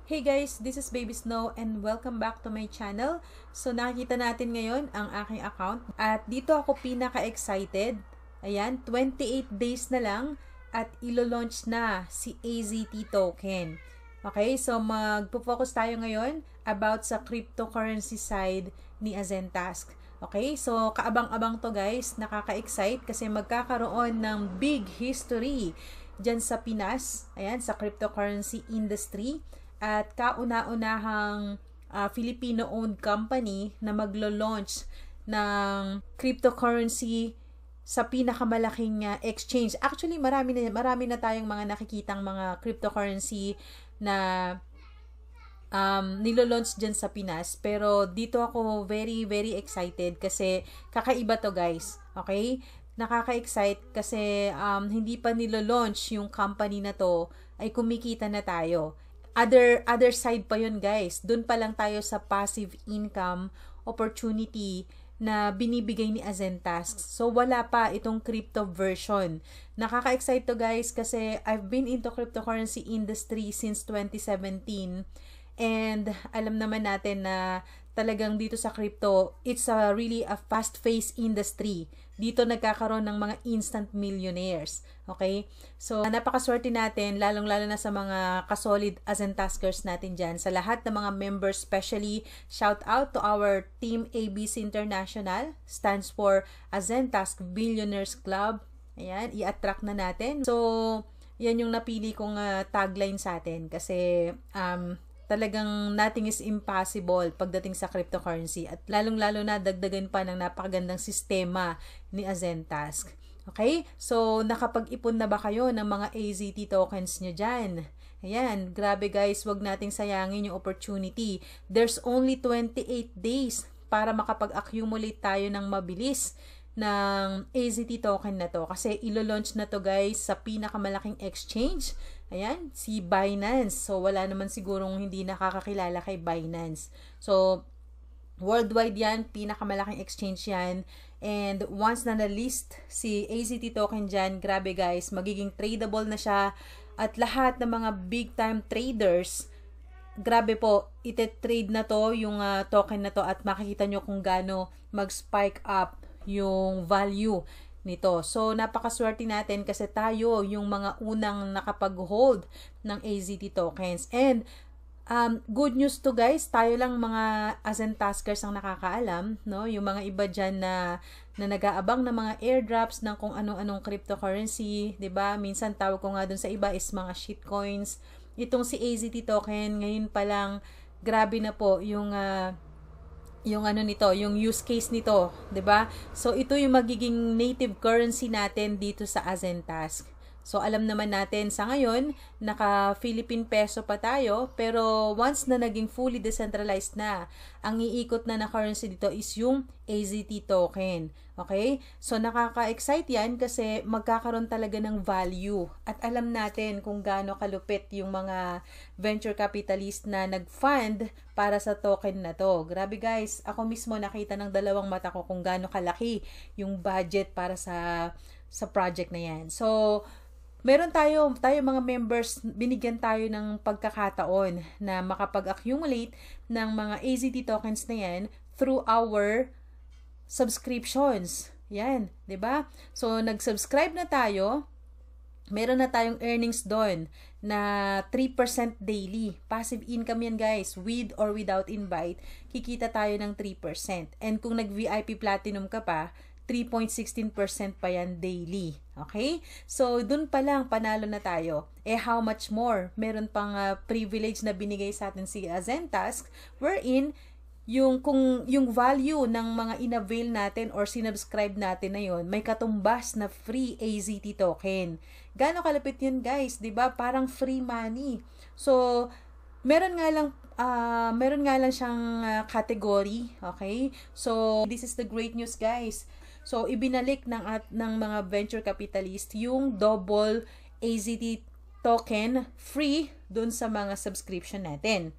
Hey guys, this is Baby Snow and welcome back to my channel. So nakikita natin ngayon ang aking account at dito ako pinaka-excited. Ayan, 28 days na lang at ilo-launch na si AZT token. Okay, so magpo-focus tayo ngayon about sa cryptocurrency side ni Azentask. Okay, so kaabang-abang to guys, nakaka-excite kasi magkakaroon ng big history dyan sa Pinas, ayan, sa cryptocurrency industry. At kauna-unahang Filipino-owned company na maglo-launch ng cryptocurrency sa pinakamalaking exchange. Actually, marami na tayong mga nakikitang mga cryptocurrency na nilo-launch dyan sa Pinas. Pero dito ako very, very excited kasi kakaiba to guys. Okay? Nakaka-excite kasi hindi pa nilo-launch yung company na to ay kumikita na tayo. Other side pa yun guys. Doon pa lang tayo sa passive income opportunity na binibigay ni Azentask. So wala pa itong crypto version. Nakaka-excite to guys kasi I've been into cryptocurrency industry since 2017 and alam naman natin na talagang dito sa crypto, it's really a fast-paced industry. Dito nagkakaroon ng mga instant millionaires. Okay? So, napakaswerte natin, lalong-lalo na sa mga kasolid Azentaskers natin dyan. Sa lahat ng mga members, especially, shout out to our Team ABC International. Stands for Azentask Billionaires Club. Ayan, i-attract na natin. So, yan yung napili kong tagline sa atin. Kasi, talagang nothing is impossible pagdating sa cryptocurrency at lalong-lalo na dagdagan pa ng napakagandang sistema ni Azentask. Okay? So, nakapag-ipon na ba kayo ng mga AZT tokens nyo dyan? Ayan, grabe guys, wag nating sayangin yung opportunity. There's only 28 days para makapag-accumulate tayo ng mabilis ng AZT token na to. Kasi ilo-launch na to guys sa pinakamalaking exchange. Ayan, si Binance. So, wala naman sigurong hindi nakakakilala kay Binance. So, worldwide yan, pinakamalaking exchange yan. And once na na-list si AZT token dyan, grabe guys, magiging tradable na siya. At lahat ng mga big-time traders, grabe po, ite-trade na to, yung token na to, at makikita nyo kung gaano mag-spike up yung value nito. So, napakaswerte natin kasi tayo yung mga unang nakapag-hold ng AZT tokens. And, good news to guys, tayo lang mga Azentaskers ang nakakaalam, no? Yung mga iba dyan na nag-aabang ng mga airdrops ng kung ano-anong cryptocurrency, 'di ba? Minsan tawag ko nga dun sa iba is mga shitcoins. Itong si AZT token, ngayon pa lang, grabe na po yung yung use case nito, 'di ba? So ito yung magiging native currency natin dito sa Azentask. So alam naman natin sa ngayon, naka Philippine peso pa tayo, pero once na naging fully decentralized na, ang iikot na currency dito is yung AZT token. Okay? So nakaka-excite yan kasi magkakaroon talaga ng value. At alam natin kung gaano kalupit yung mga venture capitalist na nag-fund para sa token na to. Grabe guys, ako mismo nakita ng dalawang mata ko kung gaano kalaki yung budget para sa project na yan. So, meron tayo mga members, binigyan tayo ng pagkakataon na makapag-accumulate ng mga AZT tokens na yan through our subscriptions. Yan, 'di ba? So, nag-subscribe na tayo, meron na tayong earnings doon na 3% daily. Passive income yan guys, with or without invite, kikita tayo ng 3%. And kung nag-VIP Platinum ka pa, 3.16% pa yan daily. Okay? So, dun pa lang, panalo na tayo. How much more? Meron pang privilege na binigay sa atin si Azentask, wherein, yung value ng mga in-avail natin or sinubscribe natin na yon, may katumbas na free AZT token. Gaano kalapit yun guys? 'Di ba? Parang free money. So, meron nga lang siyang category, okay? So, this is the great news guys. So, ibinalik ng mga venture capitalist yung double AZT token free dun sa mga subscription natin.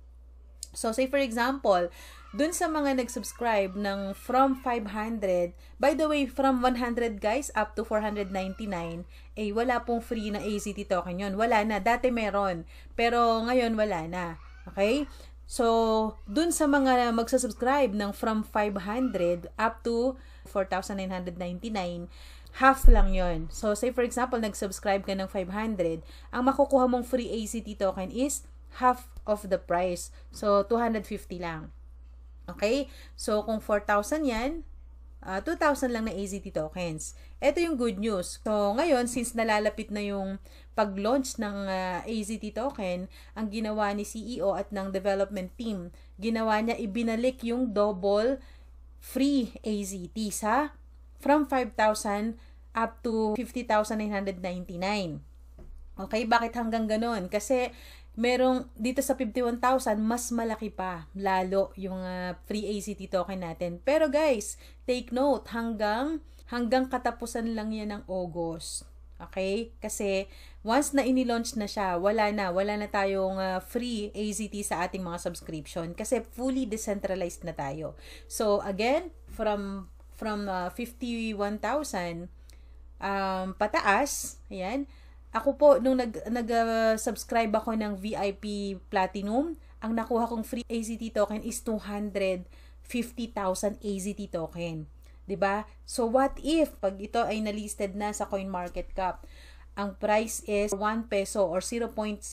So, say for example, dun sa mga nag-subscribe ng from 500, by the way, from 100 guys up to 499, wala pong free na AZT token yun. Wala na. Dati meron. Pero ngayon wala na. Okay? So, dun sa mga magsasubscribe ng from 500 up to 4,999, half lang yon. So, say for example, nag-subscribe ka ng 500, ang makukuha mong free ACT token is half of the price. So, 250 lang. Okay? So, kung 4,000 yan, 2,000 lang na AZT tokens. Ito yung good news. So, ngayon, since nalalapit na yung pag-launch ng AZT token, ang ginawa ni CEO at ng development team, ginawa niya, ibinalik yung double free AZT sa from 5,000 up to 50,999. Okay, bakit hanggang ganon? Kasi merong dito sa 51,000 mas malaki pa lalo yung free ACT token natin. Pero guys, take note, hanggang katapusan lang yan ng August. Okay? Kasi once na ini-launch na siya, wala na tayong free AZT sa ating mga subscription kasi fully decentralized na tayo. So again, from 51,000 pataas, ayan. Ako po, nung nag-subscribe ako ng VIP Platinum, ang nakuha kong free AZT token is 250,000 AZT token. 'Di ba? So, what if, pag ito ay nalisted na sa CoinMarketCap, ang price is 1 peso or 0.08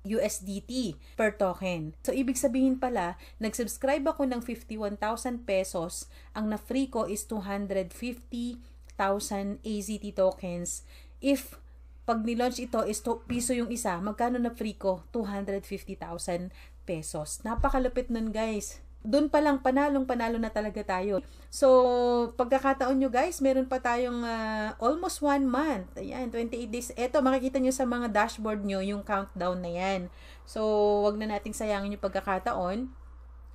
USDT per token. So, ibig sabihin pala, nag-subscribe ako ng 51,000 pesos, ang na-free ko is 250,000 AZT tokens. If pag nilaunch ito is piso yung isa, magkano na free ko? 250,000 pesos. Napakalupit nun guys. Doon pa lang panalo na talaga tayo. So, pagkakataon nyo guys, meron pa tayong almost 1 month. Ayan, 28 days. Eto, makikita nyo sa mga dashboard nyo yung countdown na yan. So, wag na nating sayangin yung pagkakataon.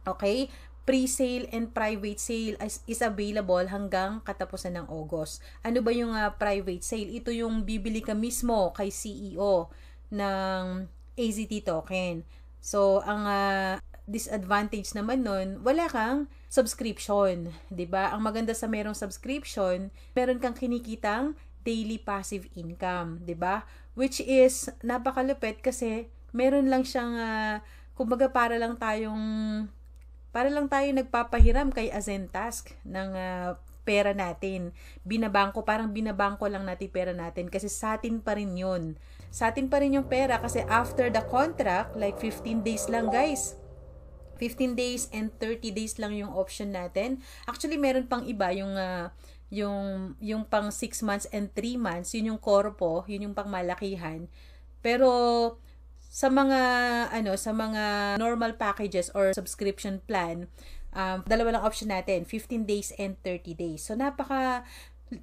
Okay? Pre-sale and private sale is available hanggang katapusan ng August. Ano ba yung private sale? Ito yung bibili ka mismo kay CEO ng AZT token. So, ang disadvantage naman nun, wala kang subscription. 'Di ba? Ang maganda sa merong subscription, meron kang kinikitang daily passive income. 'Di ba? Which is napakalupit kasi meron lang siyang, kumbaga para lang tayo nagpapahiram kay Azentask ng pera natin. Parang binabangko lang natin pera natin kasi sa atin pa rin yun. Sa atin pa rin yung pera kasi after the contract, like 15 days lang guys. 15 days and 30 days lang yung option natin. Actually, meron pang iba yung pang 6 months and 3 months, yun yung corpo, yun yung pang malakihan. Pero sa mga normal packages or subscription plan, dalawa lang option natin, 15 days and 30 days. So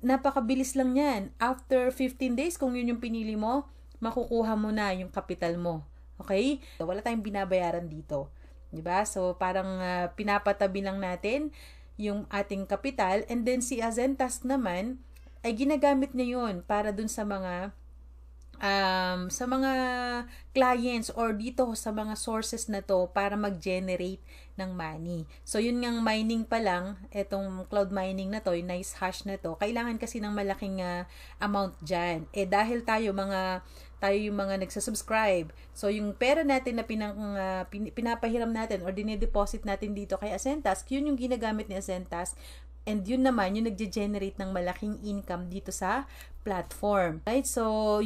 napakabilis lang 'yan. After 15 days, kung yun yung pinili mo, makukuha mo na yung capital mo. Okay? So, wala tayong binabayaran dito. 'Di ba? So parang pinapatabi lang natin yung ating capital, and then si Azentask naman ay ginagamit niya yun para dun sa mga clients or dito sa mga sources na to para mag-generate ng money. So, yun ngang mining pa lang, etong cloud mining na to, yung nice hash na to, kailangan kasi ng malaking amount dyan. Dahil tayo yung mga nagsasubscribe. So, yung pera natin na pinapahiram natin or dinedeposit natin dito kay Azentask, yun yung ginagamit ni Azentask. And yun naman, yung nagge-generate ng malaking income dito sa platform. Right? So,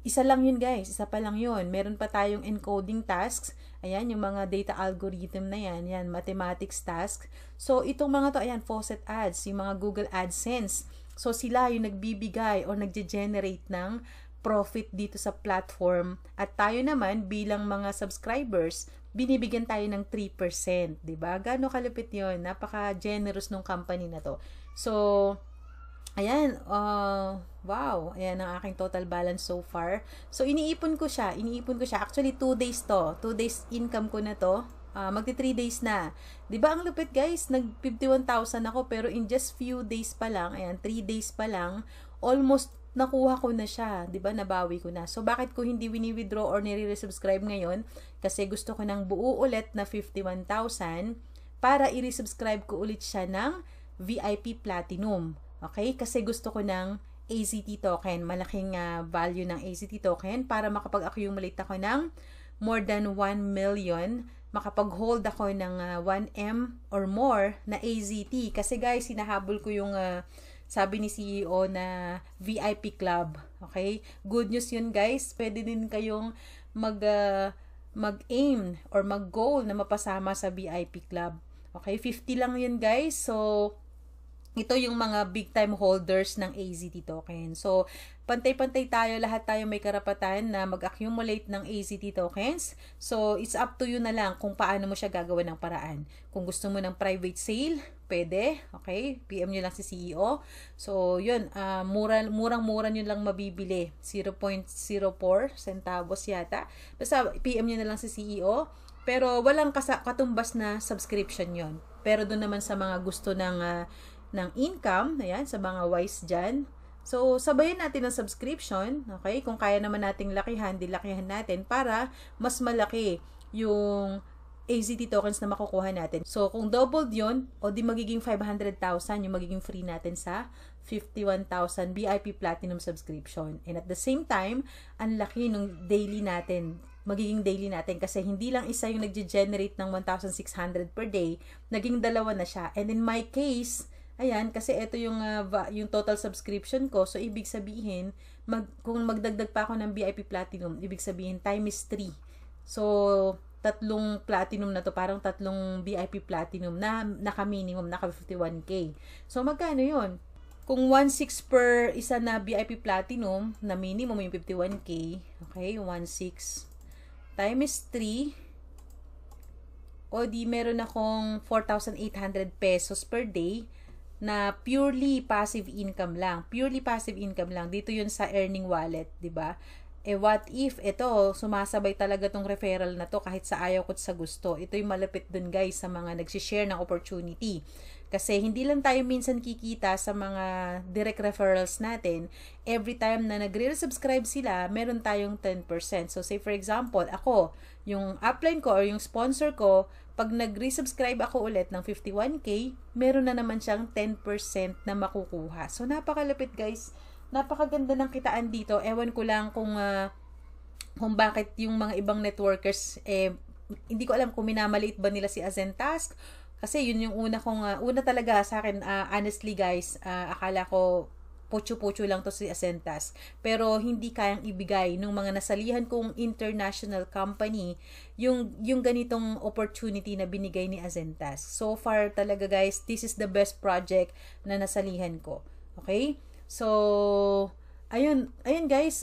isa lang yun guys. Isa pa lang yun. Meron pa tayong encoding tasks. Ayan, yung mga data algorithm na yan. Yan, mathematics tasks. So, itong mga to, ayan, faucet ads, yung mga Google AdSense. So, sila yung nagbibigay or nagge-generate ng profit dito sa platform. At tayo naman, bilang mga subscribers, binibigyan tayo ng 3%, 'di ba? Gaano kalupit 'yon? Napaka-generous ng company na 'to. So, ayan, wow, ayan ang aking total balance so far. So, iniipon ko siya. Actually, 2 days to. 2 days income ko na to. Magti 3 days na. 'Di ba ang lupit, guys? Nag 51,000 ako pero in just few days pa lang, ayan, 3 days pa lang, almost nakuha ko na siya, 'di ba? Nabawi ko na. So bakit ko hindi wini-withdraw or nire-resubscribe ngayon? Kasi gusto ko nang buo ulit na 51,000 para i-resubscribe ko ulit siya ng VIP Platinum. Okay? Kasi gusto ko ng AZT token, malaking value ng AZT token para makapag-accumulate ako ng more than 1 million, makapag-hold ako ng 1M or more na AZT. Kasi guys, hinahabol ko yung sabi ni CEO na VIP club. Okay? Good news yun guys. Pwede din kayong mag-aim or mag-goal na mapasama sa VIP club. Okay? 50 lang yun guys. So, ito yung mga big time holders ng AZT token. So, pantay-pantay tayo, lahat tayo may karapatan na mag-accumulate ng AZT tokens. So, it's up to you na lang kung paano mo siya gagawin ng paraan. Kung gusto mo ng private sale, pwede. Okay? PM nyo lang si CEO. So, yun. Murang-mura nyo lang mabibili. 0.04 centavos yata. Basta, PM nyo na lang si CEO. Pero, walang katumbas na subscription yon. Pero, doon naman sa mga gusto ng income, ayan, sa mga wise dyan. So, sabayan natin ang subscription, okay? Kung kaya naman nating lakihan, dilakihan natin para mas malaki yung AZT tokens na makukuha natin. So, kung doubled yun, o di magiging 500,000 yung magiging free natin sa 51,000 VIP Platinum subscription. And at the same time, ang laki nung daily natin, magiging daily natin kasi hindi lang isa yung nagge-generate ng 1,600 per day, naging dalawa na siya. And in my case, ayan, kasi ito yung total subscription ko. So, ibig sabihin, kung magdagdag pa ako ng VIP Platinum, ibig sabihin, time is 3. So, tatlong Platinum na to, parang tatlong VIP Platinum na naka-minimum, naka-51K. So, magkano yun? Kung 1.6 per isa na VIP Platinum, na minimum yung 51K, okay, 1.6 times 3, o di meron akong 4,800 pesos per day, na purely passive income lang. Purely passive income lang. Dito yun sa earning wallet, 'di ba? What if ito, sumasabay talaga tong referral na to kahit sa ayaw ko sa gusto. Ito yung malapit dun guys sa mga nagsi-share ng opportunity. Kasi hindi lang tayo minsan kikita sa mga direct referrals natin. Every time na nagre-subscribe sila, meron tayong 10%. So say for example, ako, yung upline ko or yung sponsor ko, pag nag-resubscribe ako ulit ng 51K, meron na naman siyang 10% na makukuha. So, napakalapit guys. Napakaganda ng kitaan dito. Ewan ko lang kung bakit yung mga ibang networkers, hindi ko alam kung minamaliit ba nila si Azentask. Kasi yun yung una talaga sa akin, honestly guys, akala ko, pocho-pocho lang to si Azentask. Pero hindi kayang ibigay ng mga nasalihan kong international company yung ganitong opportunity na binigay ni Azentask. So far talaga guys, this is the best project na nasalihan ko. Okay? So, ayun guys,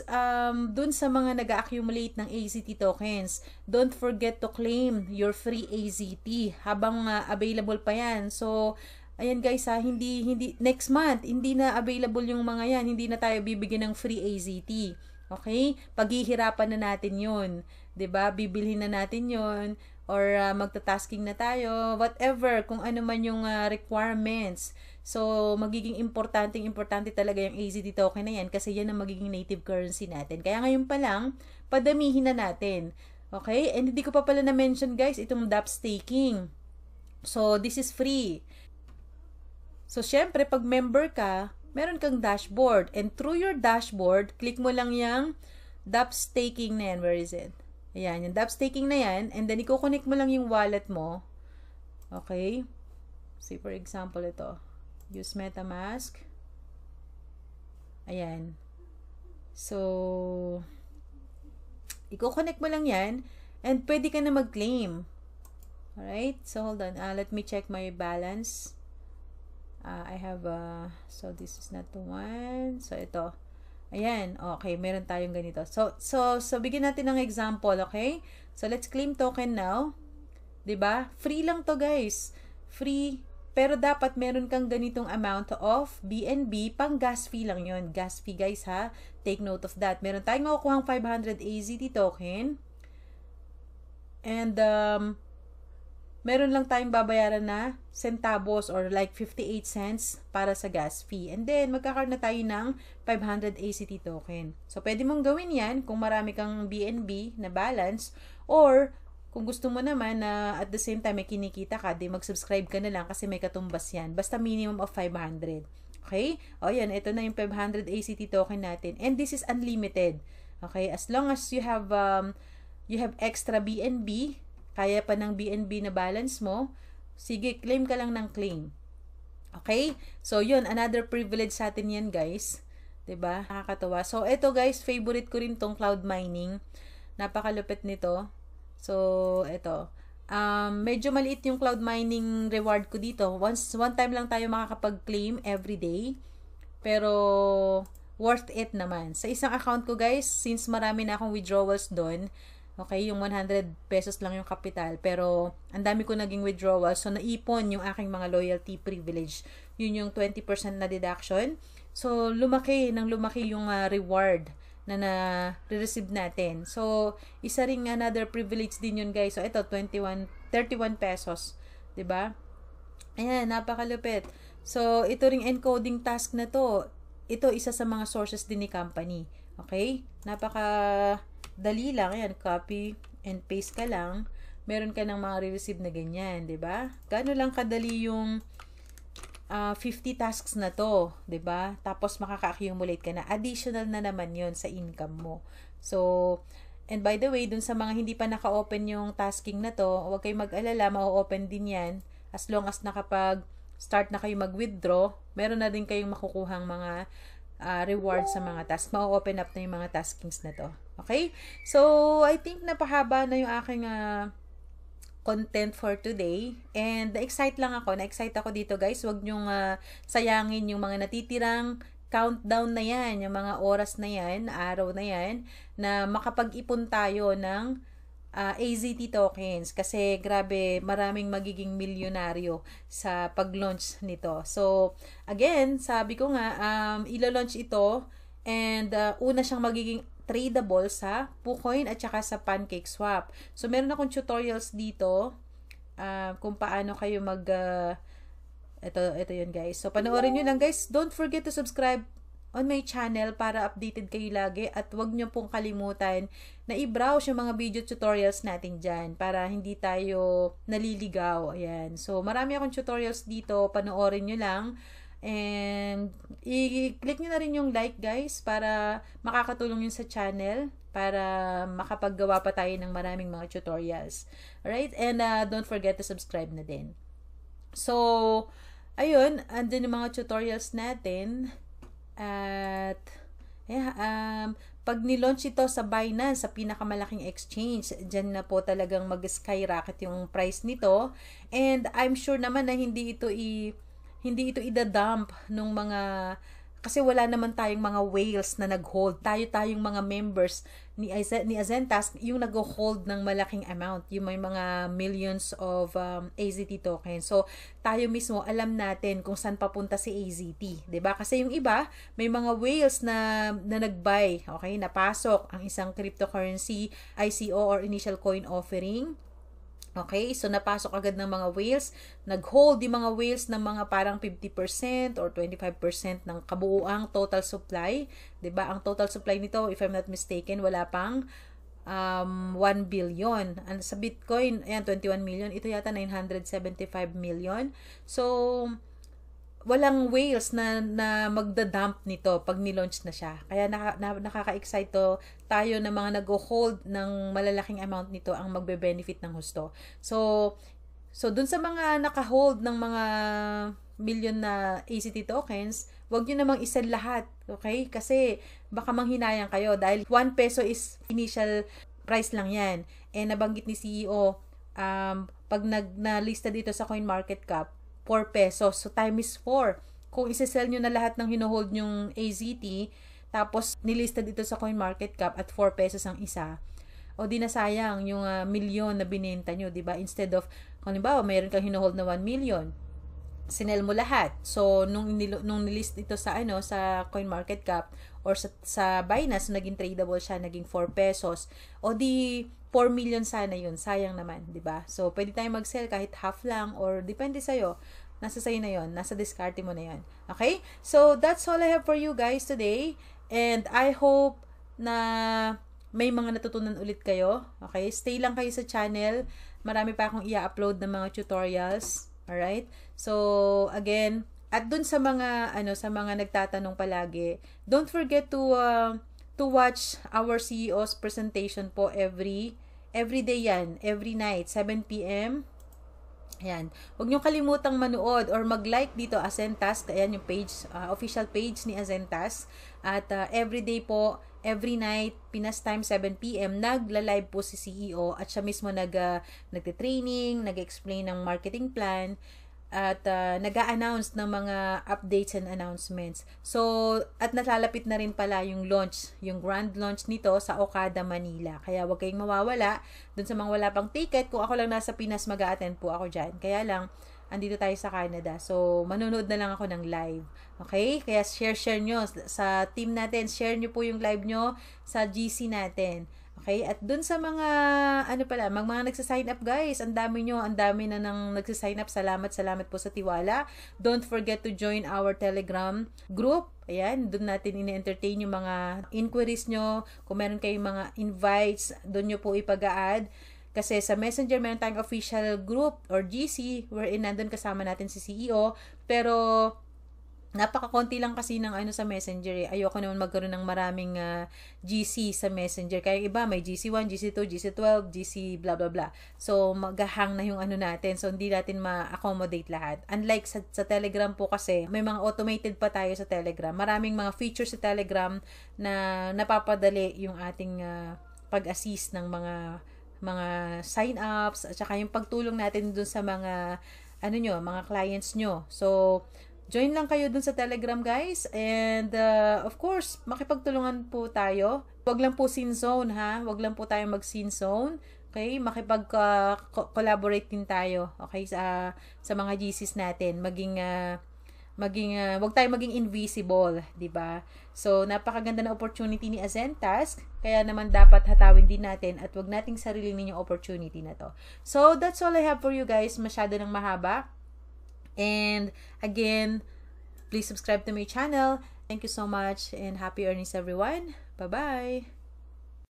dun sa mga nag-accumulate ng AZT tokens, don't forget to claim your free AZT habang available pa yan. So, ayan guys hindi next month hindi na available yung mga yan, hindi na tayo bibigyan ng free AZT. Okay? Paghihirapan na natin 'yun, 'di ba? Bibilhin na natin 'yun or magta-tasking na tayo, whatever kung ano man yung requirements. So, magiging importante talaga yung AZT token na yan kasi yan ang magiging native currency natin. Kaya ngayon pa lang, padamihin na natin. Okay? And hindi ko pa pala na-mention guys itong DApp staking. So, this is free. So, syempre, pag member ka, meron kang dashboard. And through your dashboard, click mo lang yung DApp staking na yan. Where is it? Ayan, yung DApp staking na yan. And then, i-connect mo lang yung wallet mo. Okay? Say, for example, ito. Use MetaMask. Ayan. So, i-connect mo lang yan. And pwede ka na mag-claim. Alright? So, hold on. Let me check my balance. I have so this is not the one. So ito. Ayan, okay, meron tayong ganito. So bigyan natin ng example, okay? So let's claim token now. 'Di ba? Free lang to, guys. Free, pero dapat meron kang ganitong amount of BNB, pang gas fee lang 'yon. Gas fee, guys, ha. Take note of that. Meron tayong makukuhang 500 AZT token. And meron lang tayong babayaran na centavos or like 58 cents para sa gas fee. And then, magkakaroon na tayo ng 500 AZT token. So, pwede mong gawin yan kung marami kang BNB na balance, or kung gusto mo naman na at the same time may kinikita ka, di mag-subscribe ka na lang kasi may katumbas yan. Basta minimum of 500. Okay? O yan, ito na yung 500 AZT token natin. And this is unlimited. Okay? As long as you have you have extra BNB, kaya pa ng BNB na balance mo, sige, claim ka lang ng claim. Okay? So, yun, another privilege sa atin yan, guys. 'Di ba? Nakakatawa. So, ito guys, favorite ko rin tong cloud mining. Napakalupit nito. So, ito. Medyo maliit yung cloud mining reward ko dito. One time lang tayo makakapag-claim every day. Pero, worth it naman. Sa isang account ko guys, since marami na akong withdrawals doon, okay, yung 100 pesos lang yung kapital. Pero, ang dami ko naging withdrawals. So, naipon yung aking mga loyalty privilege. Yun yung 20% na deduction. So, lumaki yung reward na na-receive natin. So, isa ring another privilege din yun guys. So, ito, 31 pesos. 'Di ba? Ayan, napakalupit. So, ito ring encoding task na to. Ito, isa sa mga sources din ni company. Okay? Napaka-dali lang. Ayan, copy and paste ka lang. Meron ka ng mga re-receive na ganyan. 'Di ba? Gaano lang kadali yung 50 tasks na to, 'di ba? Tapos makaka-accumulate ka na. Additional na naman 'yon sa income mo. So, and by the way, dun sa mga hindi pa naka-open yung tasking na to, huwag kayong mag-alala, ma-open din 'yan as long as nakapag-start na kayo mag-withdraw. Meron na din kayong makukuhang mga reward sa mga tasks. Ma-open up na yung mga taskings na to. Okay? So, I think napahaba na yung aking content for today. And na-excite ako dito guys. Huwag nyong sayangin yung mga natitirang countdown na yan, yung mga oras na yan, araw na yan, na makapag-ipon tayo ng AZT tokens. Kasi grabe, maraming magiging milyonaryo sa pag-launch nito. So, again, sabi ko nga, ilo-launch ito and una siyang magiging tradable sa PooCoin at saka sa PancakeSwap. So, meron akong tutorials dito kung paano kayo ito yun guys. So, panoorin nyo lang guys. Don't forget to subscribe on my channel para updated kayo lagi at huwag nyo pong kalimutan na i-browse yung mga video tutorials natin dyan para hindi tayo naliligaw. Ayan. So, marami akong tutorials dito. Panoorin nyo lang. And, i-click nyo na rin yung like guys para makakatulong yun sa channel para makapaggawa pa tayo ng maraming mga tutorials. Alright? And, don't forget to subscribe na din. So, ayun, andun yung mga tutorials natin. At, pag nilaunch ito sa Binance, sa pinakamalaking exchange, dyan na po talagang mag-skyrocket yung price nito. And, I'm sure naman na hindi ito idadump nung mga, kasi wala naman tayong mga whales na nag-hold. Tayong mga members ni Azentas, yung nag-hold ng malaking amount. Yung may mga millions of AZT tokens. So, tayo mismo, alam natin kung saan papunta si AZT. 'Di ba? Kasi yung iba, may mga whales na nag-buy. Okay? Napasok ang isang cryptocurrency, ICO or initial coin offering. Okay, so napasok agad ng mga whales, nag-hold yung mga whales ng mga parang 50% or 25% ng kabuuang total supply. 'Di ba? Ang total supply nito, if I'm not mistaken, wala pang 1 billion. Sa Bitcoin, ayan, 21 million. Ito yata 975 million. So, walang whales na magda-dump nito pag ni-launch na siya. Kaya nakaka-excite tayo na mga nag-hold ng malalaking amount nito ang magbe-benefit ng husto. So dun sa mga naka-hold ng mga million na AZT tokens, wag nyo namang isend lahat. Okay? Kasi baka manghinayang kayo dahil 1 peso is initial price lang yan. And nabanggit ni CEO, pag na-lista dito sa CoinMarketCap, 4 pesos. So, time is 4. Kung isi-sell nyo na lahat ng hinohold nyong AZT, tapos nilista dito sa CoinMarketCap at 4 pesos ang isa, o di na sayang yung milyon na binenta nyo, diba? Instead of, kung halimbawa, mayroon kang hinohold na 1 million, sinel mo lahat. So, nung nilist ito sa sa CoinMarketCap or sa Binance, naging tradable siya, naging 4 pesos. O di 4 million sana yun. Sayang naman, 'di ba? So, pwede tayong mag-sell kahit half lang or depende sa iyo. Nasa sayo na 'yon, nasa diskarte mo na 'yon. Okay? So, that's all I have for you guys today. And I hope na may mga natutunan ulit kayo. Okay? Stay lang kayo sa channel. Marami pa akong i-upload ng mga tutorials. Alright? So, again, at dun sa mga nagtatanong palagi, don't forget to watch our CEO's presentation po every Every day yan, every night, 7 p.m. Ayan. Huwag niyong kalimutang manood or mag-like dito, Azentas. Ayan yung page, official page ni Azentas. At everyday po, every night, Pinas time, 7 p.m., nagla-live po si CEO at siya mismo nagte-training, nag-explain ng marketing plan, at nag-a-announce ng mga updates and announcements. So, at nalalapit na rin pala yung launch, yung grand launch nito sa Okada, Manila. Kaya huwag kayong mawawala. Dun sa mga wala pang ticket, kung ako lang nasa Pinas, mag-a-attend po ako dyan. Kaya lang, andito tayo sa Canada. So, manonood na lang ako ng live. Okay? Kaya share nyo sa team natin. Share nyo po yung live nyo sa GC natin. Okay? At dun sa mga, mga nagsasign up guys, ang dami na nang nagsasign up. Salamat po sa tiwala. Don't forget to join our Telegram group. Ayan, dun natin ini-entertain yung mga inquiries nyo. Kung meron kayong mga invites, dun nyo po ipag-a-add. Kasi sa Messenger, meron tayong official group or GC wherein nandun kasama natin si CEO. Pero, napaka-konti lang kasi ng sa Messenger eh. Ayoko naman magkaroon ng maraming GC sa Messenger. Kaya iba, may GC1, GC2, GC12, GC blah blah blah. So, maghahang na yung natin. So, hindi natin ma-accommodate lahat. Unlike sa Telegram po kasi, may mga automated pa tayo sa Telegram. Maraming mga features sa Telegram na napapadali yung ating pag-assist ng mga sign-ups at saka yung pagtulong natin dun sa mga mga clients nyo. So, join lang kayo dun sa Telegram guys, and of course, makipagtulungan po tayo. Wag lang po scene zone ha, wag lang po tayo mag-scene zone. Okay, makipag-collaborate din tayo, okay, sa mga GCs natin. Wag tayo maging invisible, 'di ba? So, napakaganda na opportunity ni Azentas, kaya naman dapat hatawin din natin at wag nating sarilinin yung opportunity na to. So, that's all I have for you guys. Masyado nang mahaba. And again, please subscribe to my channel. Thank you so much and happy earnings everyone. Bye-bye!